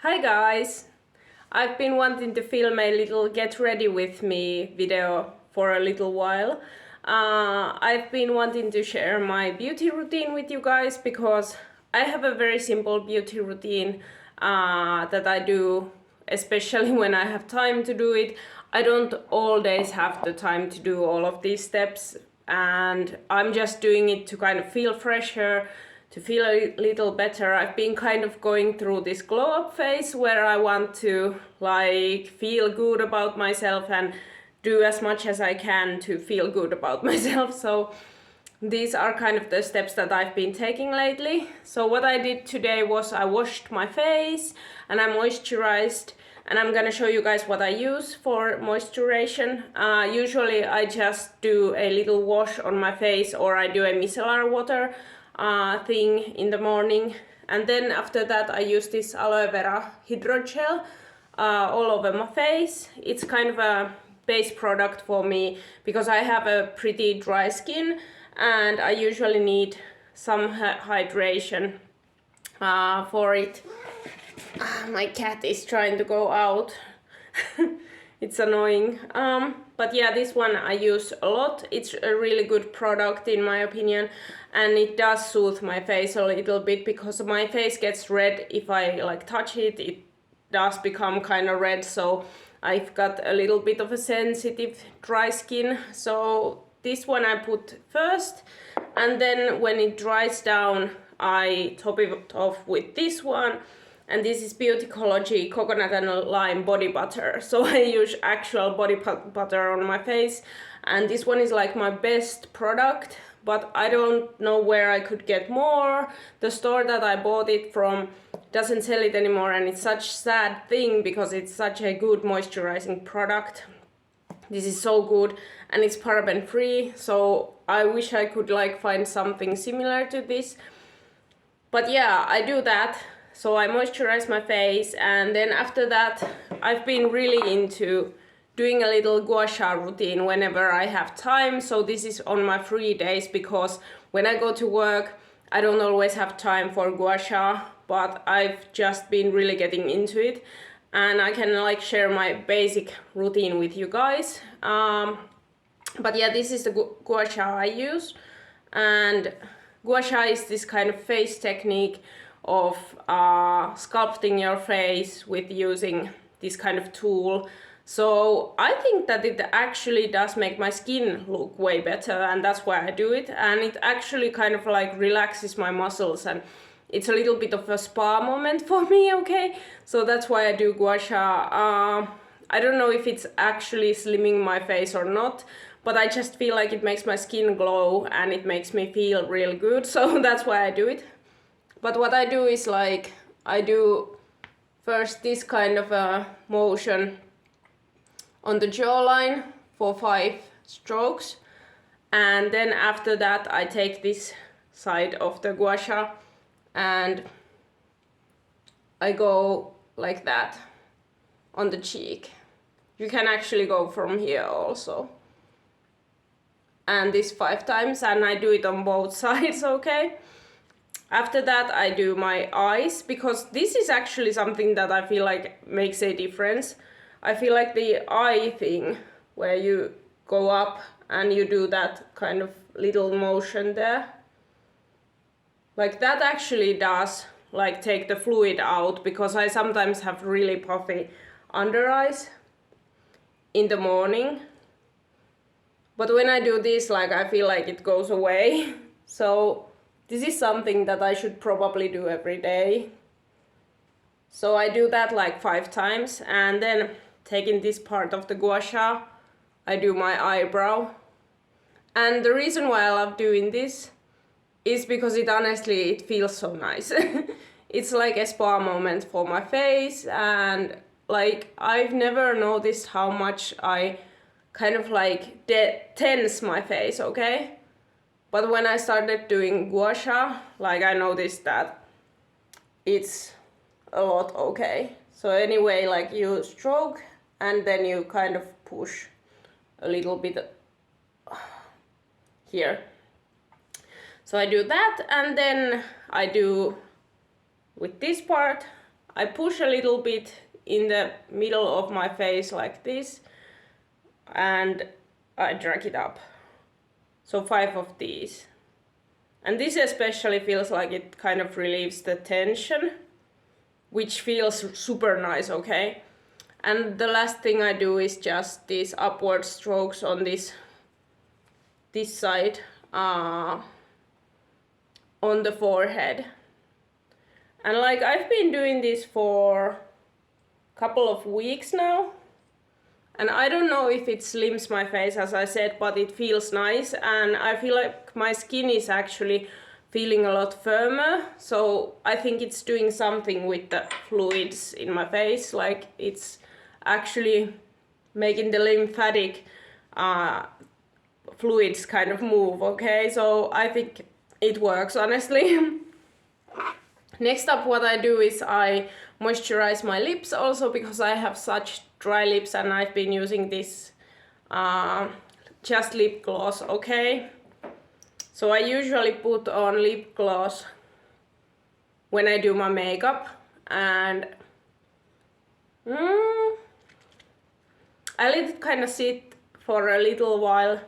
Hi guys! I've been wanting to film a little get ready with me video for a little while. I've been wanting to share my beauty routine with you guys because I have a very simple beauty routine that I do, especially when I have time to do it. I don't all days have the time to do all of these steps, and I'm just doing it to kind of feel fresher, to feel a little better. I've been kind of going through this glow up phase where I want to like feel good about myself and do as much as I can to feel good about myself. So these are kind of the steps that I've been taking lately. So what I did today was I washed my face and I moisturized, and I'm gonna show you guys what I use for moisturization. Usually I just do a little wash on my face, or I do a micellar water thing in the morning, and then after that I use this aloe vera hydrogel all over my face. It's kind of a base product for me because I have a pretty dry skin and I usually need some hydration for it. My cat is trying to go out. It's annoying. But yeah, this one I use a lot. It's a really good product in my opinion, and it does soothe my face a little bit because my face gets red if I like touch it. It does become kind of red, so I've got a little bit of a sensitive dry skin. So this one I put first, and then when it dries down I top it off with this one. And this is Beautycology Coconut and Lime Body Butter. So I use actual body butter on my face. And this one is like my best product, but I don't know where I could get more. The store that I bought it from doesn't sell it anymore, and it's such a sad thing because it's such a good moisturizing product. This is so good, and it's paraben free, so I wish I could like find something similar to this. But yeah, I do that. So I moisturize my face, and then after that I've been really into doing a little Gua Sha routine whenever I have time. So this is on my free days because when I go to work I don't always have time for Gua Sha, but I've just been really getting into it and I can like share my basic routine with you guys. But yeah, this is the Gua Sha I use, and Gua Sha is this kind of face technique of sculpting your face with using this kind of tool. So I think that it actually does make my skin look way better, and that's why I do it. And it actually kind of like relaxes my muscles, and it's a little bit of a spa moment for me, okay? So that's why I do Gua Sha. I don't know if it's actually slimming my face or not, but I just feel like it makes my skin glow and it makes me feel real good. So that's why I do it. But what I do is like, I do first this kind of a motion on the jawline for 5 strokes. And then after that I take this side of the Gua Sha and I go like that on the cheek. You can actually go from here also. And this 5 times, and I do it on both sides, okay? After that I do my eyes, because this is actually something that I feel like makes a difference. I feel like the eye thing, where you go up and you do that kind of little motion there, like that actually does like take the fluid out, because I sometimes have really puffy under eyes in the morning. But when I do this, like I feel like it goes away. So this is something that I should probably do every day. So I do that like 5 times, and then taking this part of the Gua Sha, I do my eyebrow. And the reason why I love doing this is because it honestly, it feels so nice. It's like a spa moment for my face, and like I've never noticed how much I kind of like tense my face, okay? But when I started doing Gua Sha, like I noticed that it's a lot okay. So anyway, like you stroke and then you kind of push a little bit here. So I do that, and then I do with this part, I push a little bit in the middle of my face like this, and I drag it up. So 5 of these. And this especially feels like it kind of relieves the tension, which feels super nice, okay? And the last thing I do is just these upward strokes on this side, on the forehead. And like I've been doing this for a couple of weeks now. And I don't know if it slims my face, as I said, but it feels nice. And I feel like my skin is actually feeling a lot firmer. So I think it's doing something with the fluids in my face. Like it's actually making the lymphatic fluids kind of move, okay? So I think it works, honestly. Next up, what I do is I moisturize my lips also, because I have such dry lips, and I've been using this just lip gloss, okay? So I usually put on lip gloss when I do my makeup, and I let it kind of sit for a little while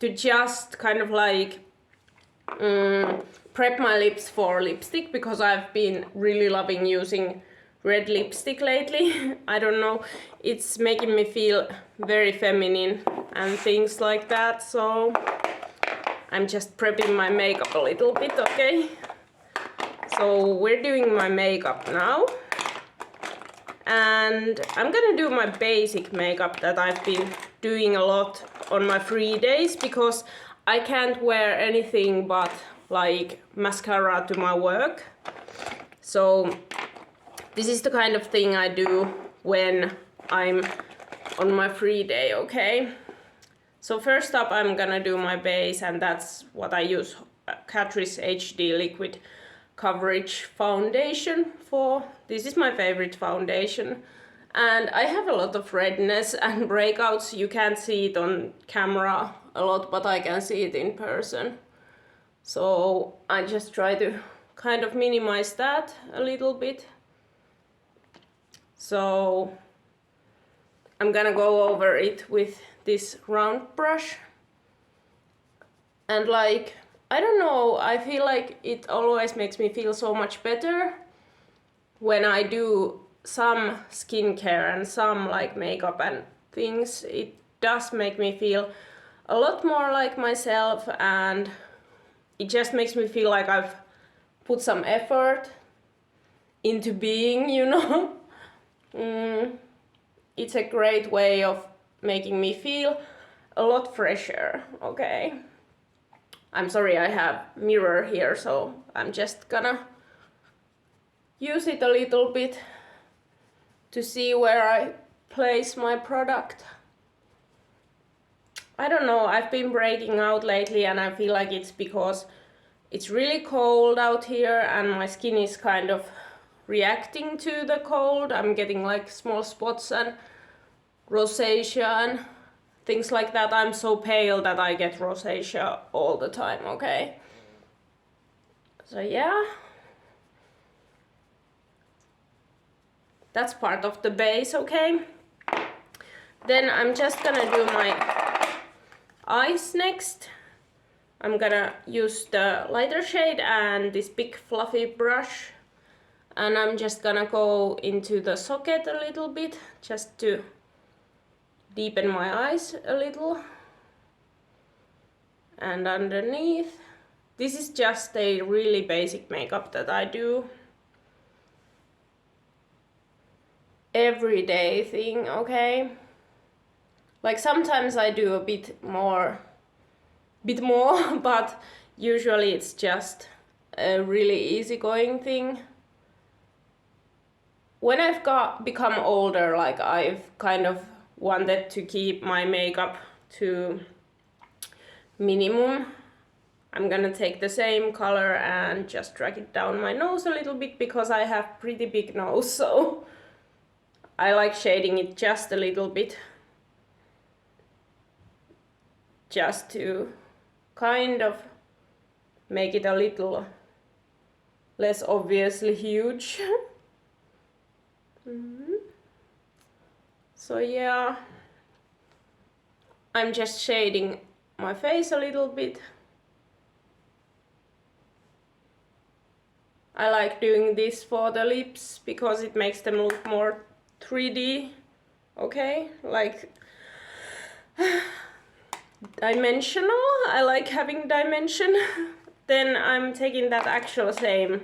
to just kind of like prep my lips for lipstick, because I've been really loving using red lipstick lately. I don't know, it's making me feel very feminine and things like that, so I'm just prepping my makeup a little bit, okay? So we're doing my makeup now, and I'm gonna do my basic makeup that I've been doing a lot on my free days, because I can't wear anything but like mascara to my work. So this is the kind of thing I do when I'm on my free day, okay? So first up, I'm gonna do my base, and that's what I use, Catrice HD Liquid Coverage Foundation for. This is my favorite foundation. And I have a lot of redness and breakouts. You can't see it on camera a lot, but I can see it in person. So I just try to kind of minimize that a little bit. So I'm gonna go over it with this round brush. And like, I don't know, I feel like it always makes me feel so much better when I do some skincare and some like makeup and things. It does make me feel a lot more like myself, and it just makes me feel like I've put some effort into being, you know. It's a great way of making me feel a lot fresher, okay? I'm sorry, I have mirror here, so I'm just gonna use it a little bit to see where I place my product. I don't know, I've been breaking out lately, and I feel like it's because it's really cold out here and my skin is kind of reacting to the cold. I'm getting like small spots and rosacea and things like that. I'm so pale that I get rosacea all the time, okay? So yeah. That's part of the base, okay? Then I'm just gonna do my eyes next. I'm gonna use the lighter shade and this big fluffy brush. And I'm just gonna go into the socket a little bit, just to deepen my eyes a little. And underneath. This is just a really basic makeup that I do. Everyday thing, okay? Like sometimes I do a bit more, but usually it's just a really easygoing thing. When I've become older, like I've kind of wanted to keep my makeup to minimum. I'm gonna take the same color and just drag it down my nose a little bit, because I have pretty big nose, so I like shading it just a little bit, just to kind of make it a little less obviously huge. So yeah, I'm just shading my face a little bit. I like doing this for the lips because it makes them look more 3D. Okay, like dimensional. I like having dimension. Then I'm taking that actual same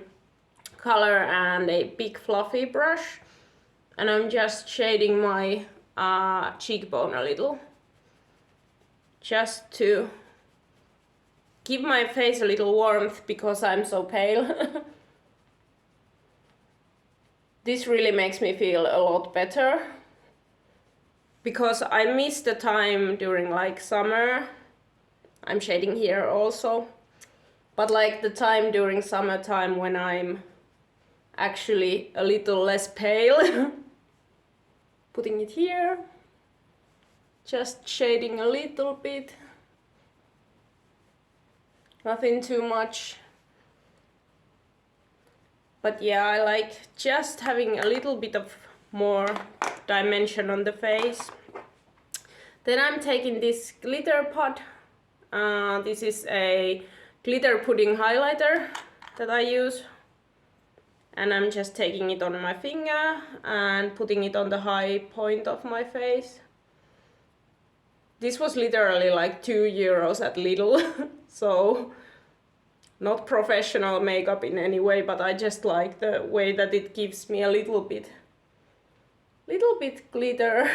color and a big fluffy brush, and I'm just shading my cheekbone a little, just to give my face a little warmth because I'm so pale. This really makes me feel a lot better because I miss the time during like summer. I'm shading here also, but like the time during summertime when I'm actually a little less pale. Putting it here, just shading a little bit, nothing too much. But yeah, I like just having a little bit of more dimension on the face. Then I'm taking this glitter pot. This is a glitter pudding highlighter that I use. And I'm just taking it on my finger and putting it on the high point of my face. This was literally like €2 at Lidl. So not professional makeup in any way, but I just like the way that it gives me a little bit glitter,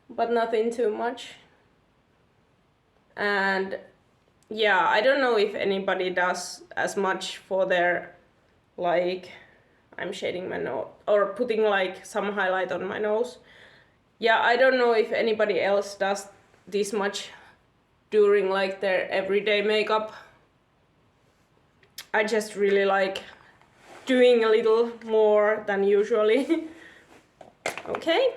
but nothing too much. And yeah, I don't know if anybody does as much for their, like, I'm shading my nose or putting like some highlight on my nose. Yeah, I don't know if anybody else does this much during like their everyday makeup. I just really like doing a little more than usually. Okay,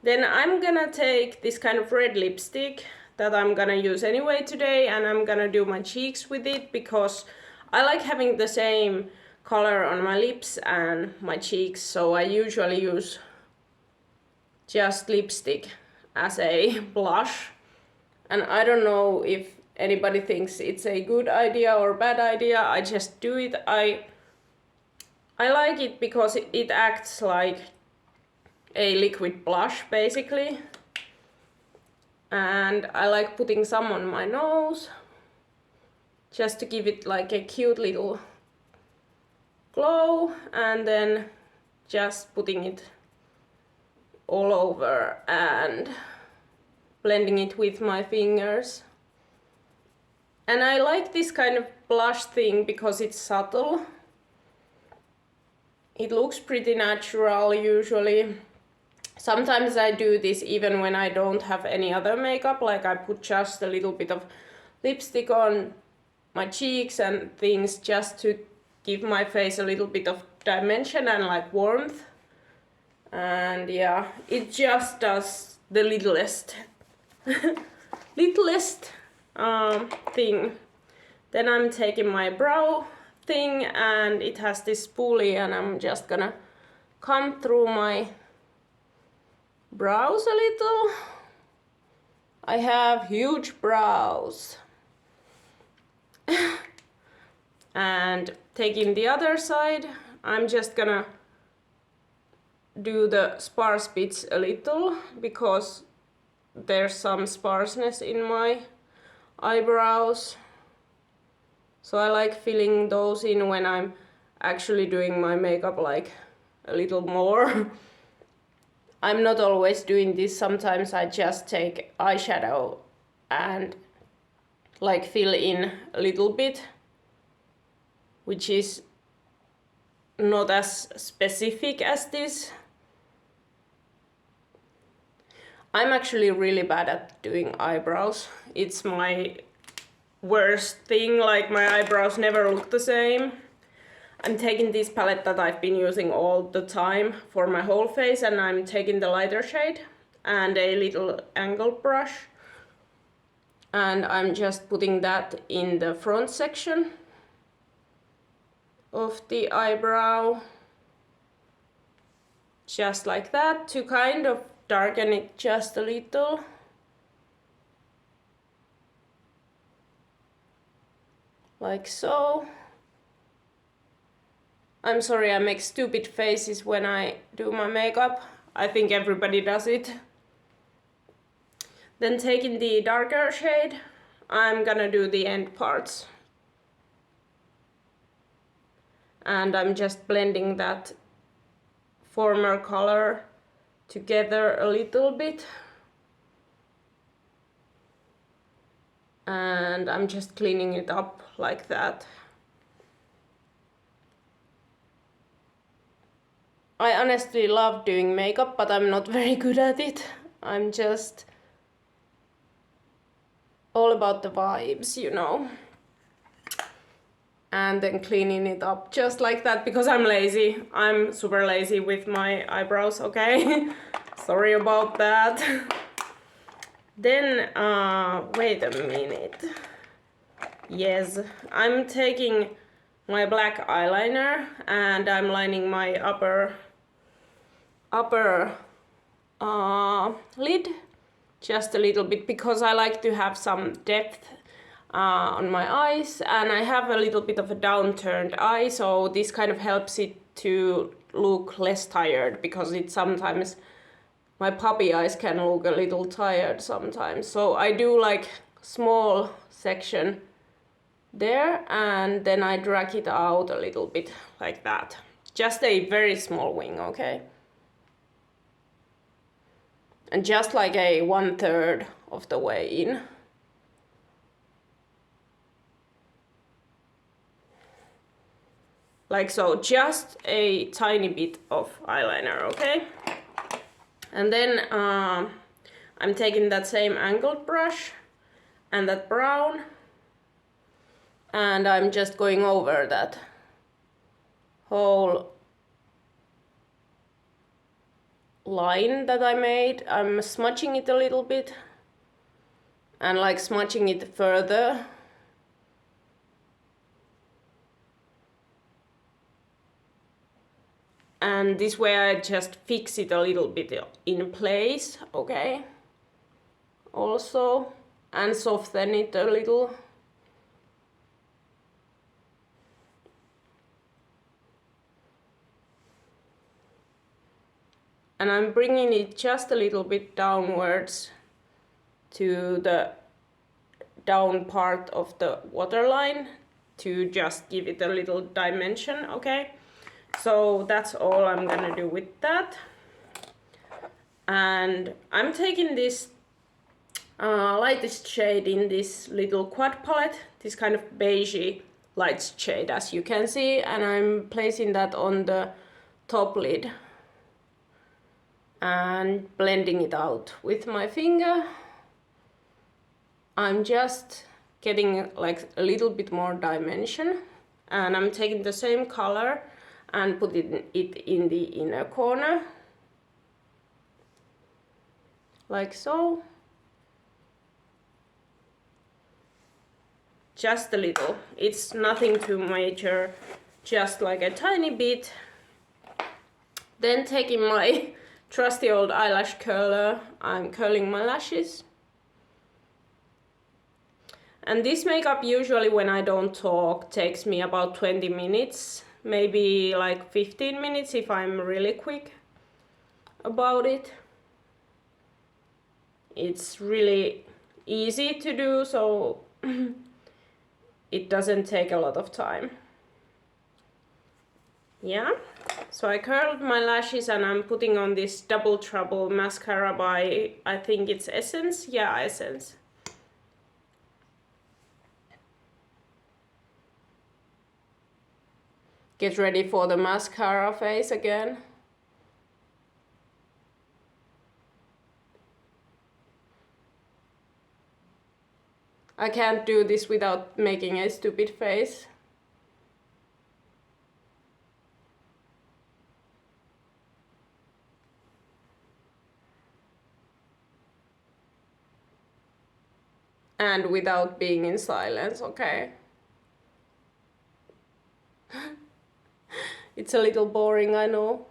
then I'm gonna take this kind of red lipstick that I'm gonna use anyway today, and I'm gonna do my cheeks with it because I like having the same color on my lips and my cheeks, so I usually use just lipstick as a blush. And I don't know if anybody thinks it's a good idea or bad idea. I just do it. I like it because it acts like a liquid blush basically. And I like putting some on my nose just to give it like a cute little glow, and then just putting it all over and blending it with my fingers. And I like this kind of blush thing because it's subtle. It looks pretty natural usually. Sometimes I do this even when I don't have any other makeup, like I put just a little bit of lipstick on my cheeks and things just to give my face a little bit of dimension and like warmth. And yeah, it just does the littlest thing. Then I'm taking my brow thing, and it has this spoolie, and I'm just gonna come through my brows a little. I have huge brows. And taking the other side, I'm just gonna do the sparse bits a little because there's some sparseness in my eyebrows. So I like filling those in when I'm actually doing my makeup like a little more. I'm not always doing this. Sometimes I just take eyeshadow and like fill in a little bit, which is not as specific as this. I'm actually really bad at doing eyebrows. It's my worst thing, like my eyebrows never look the same. I'm taking this palette that I've been using all the time for my whole face, and I'm taking the lighter shade and a little angle brush. And I'm just putting that in the front section. of the eyebrow. Just like that, to kind of darken it just a little. Like so. I'm sorry I make stupid faces when I do my makeup. I think everybody does it. Then taking the darker shade, I'm gonna do the end parts. And I'm just blending that former color together a little bit. And I'm just cleaning it up like that. I honestly love doing makeup, but I'm not very good at it. I'm just all about the vibes, you know. And then cleaning it up just like that because I'm lazy. I'm super lazy with my eyebrows, okay? Sorry about that. Then, wait a minute. Yes, I'm taking my black eyeliner and I'm lining my upper lid just a little bit because I like to have some depth on my eyes, and I have a little bit of a downturned eye, so this kind of helps it to look less tired because it sometimes, my puppy eyes can look a little tired sometimes. So I do like small section there and then I drag it out a little bit like that. Just a very small wing, okay? And just like a 1/3 of the way in. Like so, just a tiny bit of eyeliner, okay? And then I'm taking that same angled brush and that brown, and I'm just going over that whole line that I made. I'm smudging it a little bit and like smudging it further. And this way I just fix it a little bit in place, okay? Also, and soften it a little. And I'm bringing it just a little bit downwards to the down part of the waterline to just give it a little dimension, okay? So that's all I'm gonna do with that. And I'm taking this lightest shade in this little quad palette, this kind of beigey light shade as you can see, and I'm placing that on the top lid and blending it out with my finger. I'm just getting like a little bit more dimension, and I'm taking the same color and putting it in the inner corner, like so. Just a little, it's nothing too major, just like a tiny bit. Then taking my trusty old eyelash curler, I'm curling my lashes. And this makeup usually when I don't talk takes me about 20 minutes, maybe like 15 minutes if I'm really quick about it. It's really easy to do, so it doesn't take a lot of time. Yeah, so I curled my lashes and I'm putting on this Double Trouble mascara by, I think it's Essence. Yeah, Essence. Get ready for the mascara phase again. I can't do this without making a stupid face. And without being in silence, okay? It's a little boring, I know.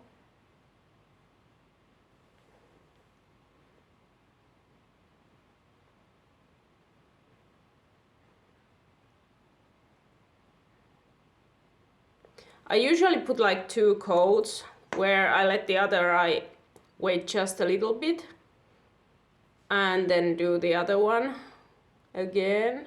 I usually put like 2 coats where I let the other eye wait just a little bit and then do the other one again.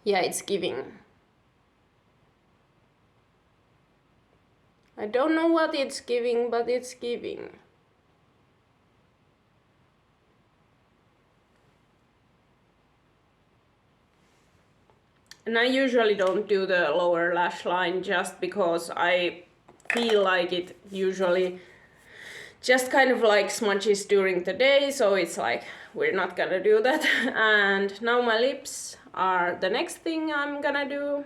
Yeah, it's giving. I don't know what it's giving, but it's giving. And I usually don't do the lower lash line just because I feel like it usually just kind of like smudges during the day, so it's like we're not gonna do that. And now my lips are the next thing I'm gonna do.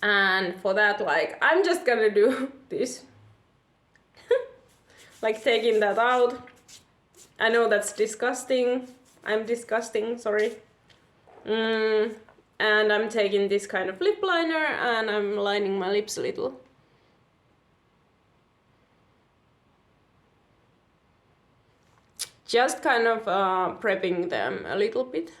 And for that, like, I'm just gonna do this. Like taking that out. I know that's disgusting. I'm disgusting, sorry. And I'm taking this kind of lip liner and I'm lining my lips a little. Just kind of prepping them a little bit.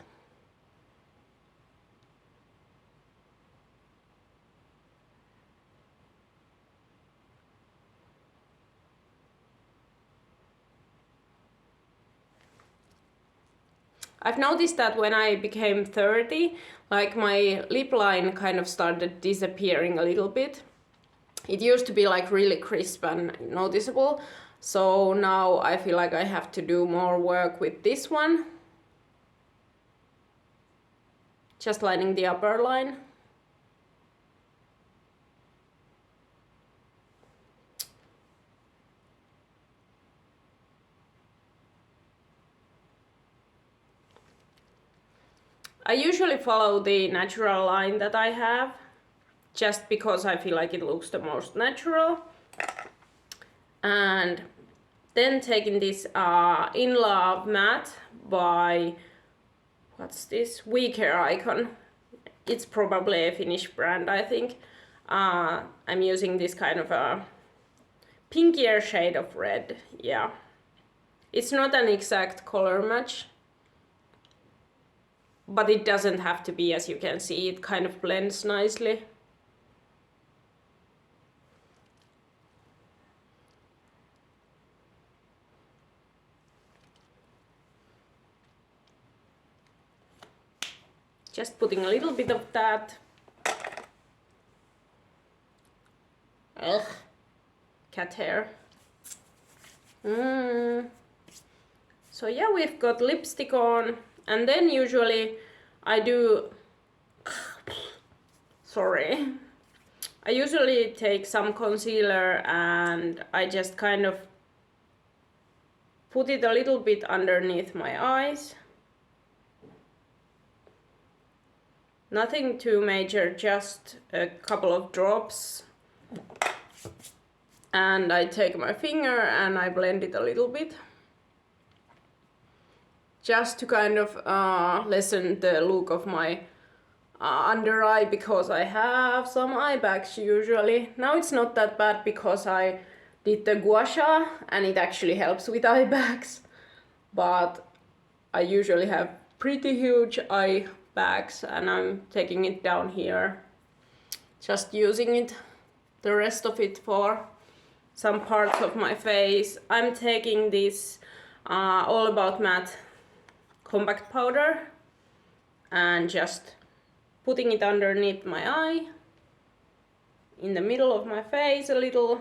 I've noticed that when I became 30, like my lip line kind of started disappearing a little bit. It used to be like really crisp and noticeable, so now I feel like I have to do more work with this one. Just lining the upper line. I usually follow the natural line that I have, just because I feel like it looks the most natural. And then taking this In Love matte by, what's this, We Care Icon. It's probably a Finnish brand, I think. I'm using this kind of a pinkier shade of red, yeah. It's not an exact color match, but it doesn't have to be, as you can see, it kind of blends nicely. Just putting a little bit of that. Ugh, cat hair. So yeah, we've got lipstick on, and then usually I do, sorry. I usually take some concealer and I just kind of put it a little bit underneath my eyes. Nothing too major, just a couple of drops. And I take my finger and I blend it a little bit. Just to kind of lessen the look of my under eye, because I have some eye bags usually. Now it's not that bad because I did the Gua Sha and it actually helps with eye bags. But I usually have pretty huge eye bags and I'm taking it down here. Just using it, the rest of it for some parts of my face. I'm taking this All About Matte compact powder and just putting it underneath my eye, in the middle of my face a little,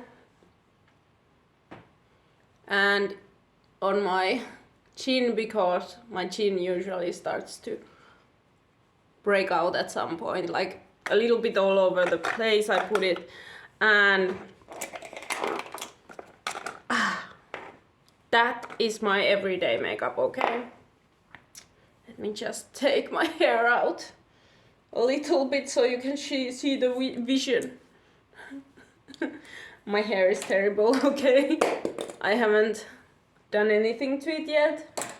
and on my chin, because my chin usually starts to break out at some point, like a little bit all over the place I put it. And that is my everyday makeup, okay? Let me just take my hair out a little bit so you can see the vision. My hair is terrible, okay? I haven't done anything to it yet.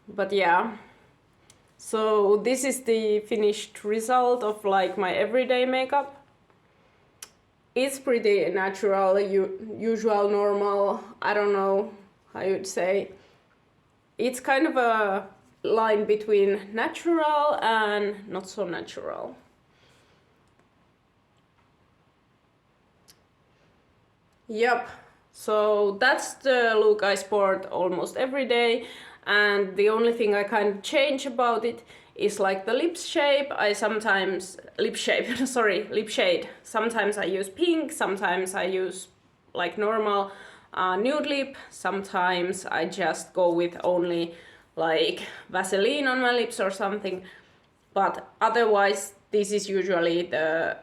But yeah, so this is the finished result of like my everyday makeup. It's pretty natural, usual, normal, I don't know how you'd say. It's kind of a line between natural and not so natural. Yep, so that's the look I sport almost every day, and the only thing I kind of change about it is like the lip shape. I sometimes lip shade. Sometimes I use pink, sometimes I use like normal nude lip, sometimes I just go with only like Vaseline on my lips or something, but otherwise this is usually the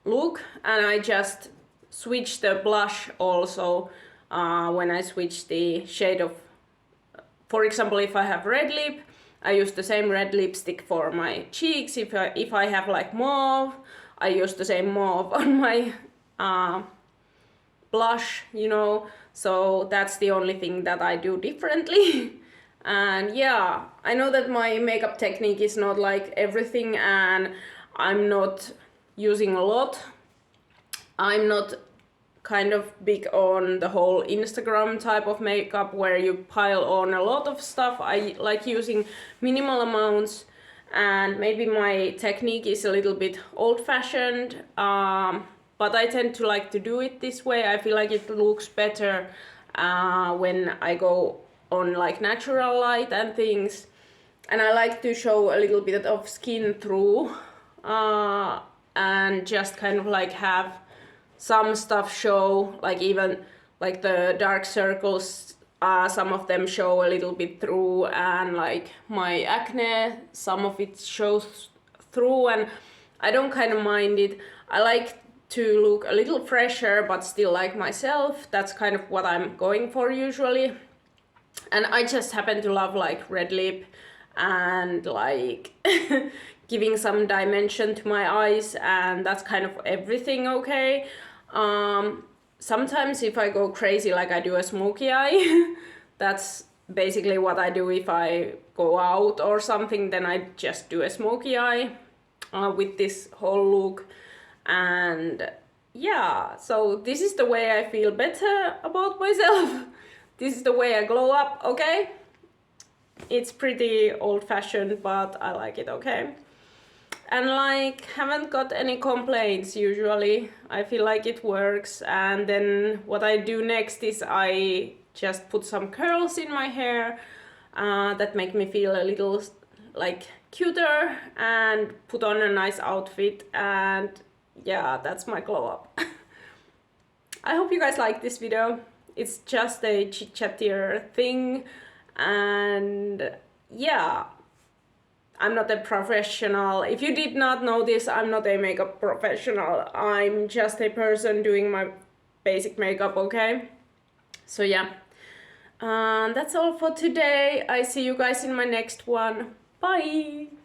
look. And I just switch the blush also when I switch the shade of, for example, if I have red lip, I use the same red lipstick for my cheeks. If I have like mauve, I use the same mauve on my blush, you know. So that's the only thing that I do differently. And yeah, I know that my makeup technique is not like everything, and I'm not using a lot. I'm not kind of big on the whole Instagram type of makeup where you pile on a lot of stuff. I like using minimal amounts, and maybe my technique is a little bit old-fashioned, but I tend to like to do it this way. I feel like it looks better when I go on like natural light and things, and I like to show a little bit of skin through and just kind of like have some stuff show, like even like the dark circles, some of them show a little bit through, and like my acne, some of it shows through, and I don't kind of mind it. I like to look a little fresher but still like myself. That's kind of what I'm going for usually. And I just happen to love like red lip and like giving some dimension to my eyes, and that's kind of everything. Okay. Sometimes if I go crazy, like I do a smoky eye, that's basically what I do. If I go out or something, then I just do a smoky eye with this whole look. And yeah, so this is the way I feel better about myself. This is the way I glow up, okay? It's pretty old-fashioned, but I like it, okay? And like, haven't got any complaints usually. I feel like it works. And then what I do next is I just put some curls in my hair that make me feel a little like cuter, and put on a nice outfit, and yeah, that's my glow up. I hope you guys like this video. It's just a chit chattier thing, and yeah, I'm not a professional. If you did not know this, I'm not a makeup professional. I'm just a person doing my basic makeup, okay? So yeah, that's all for today. I see you guys in my next one. Bye!